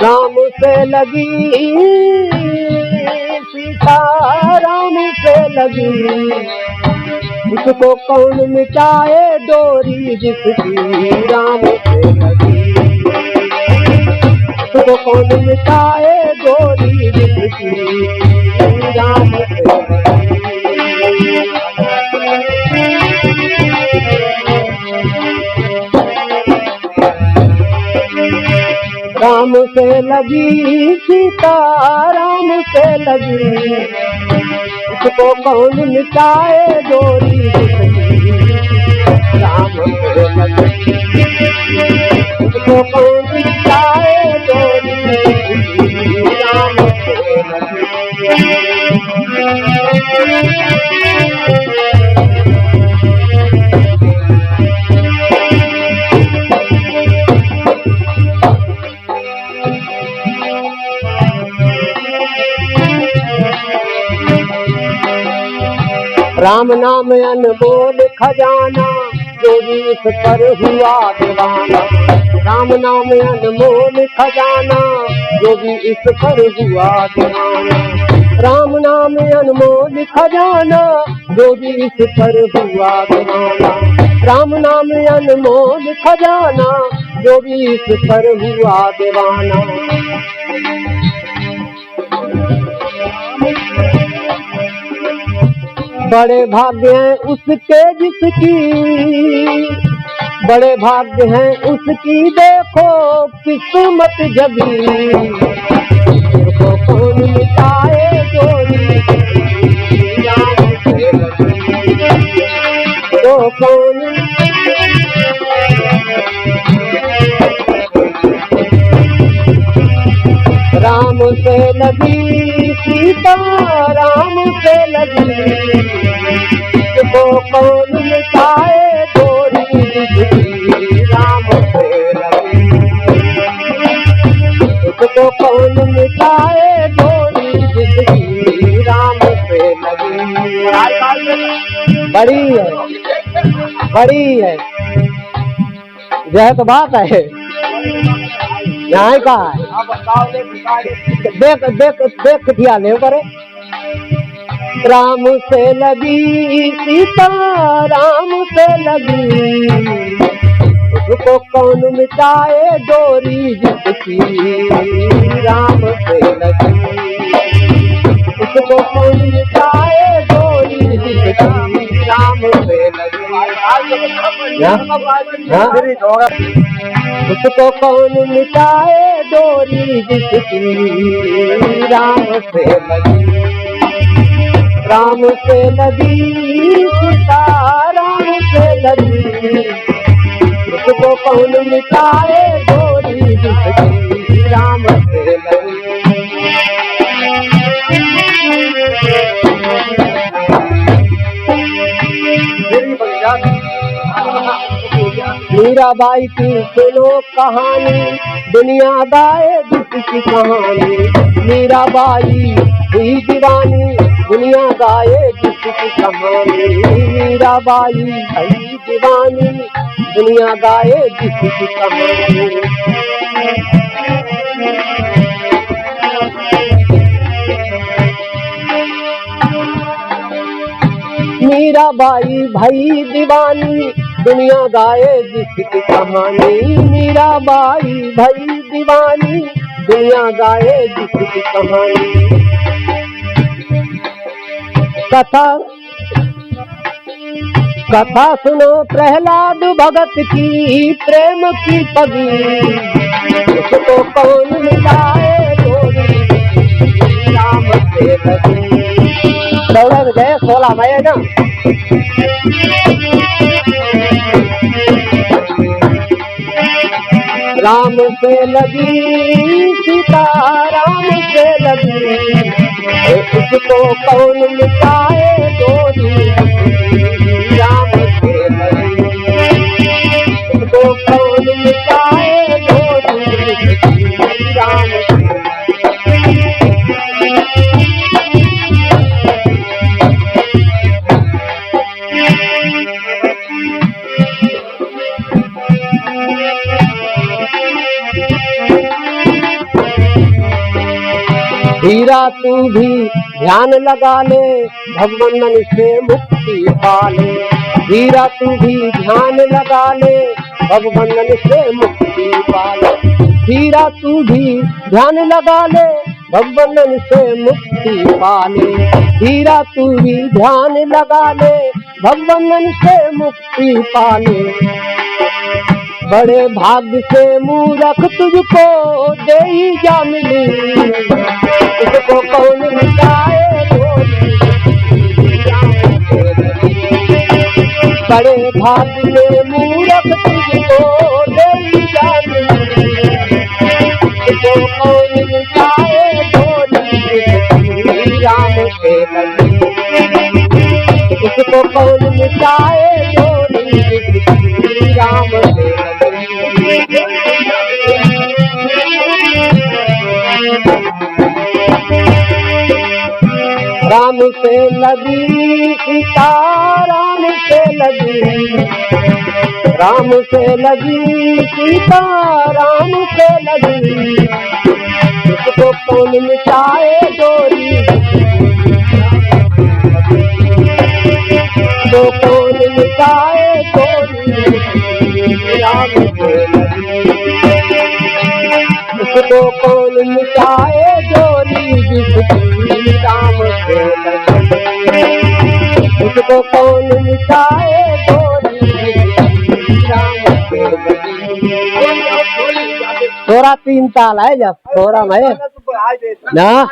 राम से लगी सीता राम से लगी, उसको कौन मिटाए डोरी जिसकी राम से लगी, उसको कौन मिटाए डोरी जिसकी राम से लगी। राम से लगी सीता राम से लगी, उसको कौन मिटाए डोरी जिसकी राम से लगी, उसको कौन मिटाए डोरी जिसकी राम से लगी। राम नाम अनमोल खजाना, जो भी इस पर हुआ दीवाना। राम नाम अनमोल खजाना, जो भी इस पर हुआ दीवाना। राम नाम अनमोल खजाना, जो भी इस पर हुआ दीवाना। राम नाम अनमोल खजाना, जो भी इस पर हुआ दीवाना। बड़े भाग्य हैं उसके जिसकी, बड़े भाग्य हैं उसकी देखो किस्मत जगी, उसको कौन मिटाए डोरी राम से लगी, वो कौन राम से लगी सीता राम से लगी, उसको कौन मिटाए डोरी जिसकी राम से लगी, उसको कौन मिटाए डोरी जिसकी राम से लगी। बड़ी है बड़ी है, यह तो बात है यहाँ का है। देख देख देख दिया ले करे। राम से लगी सीता राम से लगी, उसको कौन मिटाए डोरी जिसकी राम से लगी, उसको कौन मिटाए डोरी जिसकी राम से लगी। उसको कौन मिटाए डोरी जिसकी राम से लगी, राम से लगी सीता राम से लगी, उसको कौन मिटाए डोरी जिसकी राम से लगी। मीराबाई की सुनो कहानी, दुनिया गाए जिसकी कहानी। मीराबाई हुई दीवानी, दुनिया गाए जिसकी कहानी। मीराबाई हुई दीवानी, दुनिया गाए जिसकी कहानी। मीराबाई भई दीवानी, दुनिया गाए जिसकी कहानी। मीराबाई भई दीवानी, दुनिया गाए जिसकी कहानी। कथा कथा सुनो प्रहलाद भगत की, प्रेम की पगी, उसको कौन मिटाए डोरी राम से लगी। दौड़ा गए 16 मई ना। राम से लगी सीता राम से लगी, उसको कौन मिटाए डोरी राम से लगी, उसको कौन मिटाए डोरी राम से। हीरा तू भी ध्यान लगा ले, भवबंधन से मुक्ति पाले। हीरा तू भी ध्यान लगा ले, भवबंधन से मुक्ति पाले। हीरा तू भी ध्यान लगा ले, भवबंधन से मुक्ति पाले। हीरा तू भी ध्यान लगा ले, भवबंधन से मुक्ति पाले। बड़े भाग्य से मूरख तुझको दे ही जा मिली, इसको कौन मिटाए ढोली। बड़े भाग्य से मूरख तुझको दे ही जा मिली, इसको कौन मिटाए ढोली। राम से लगी इसको कौन मिटाए ढोली, राम से राम से लगी सीता, राम से लगी। राम से लगी सीता, राम से लगी, इसको कौन मिटाए डोरी। तो कौन मिटाए डोरी, राम से लगी। इसको कौन मिटाए डोरी, जिसकी राम से लगी। इसको कौन मिटाए डोरी, जिसकी राम से लगी। थोड़ा 3 ताल है, जब थोड़ा मैं ना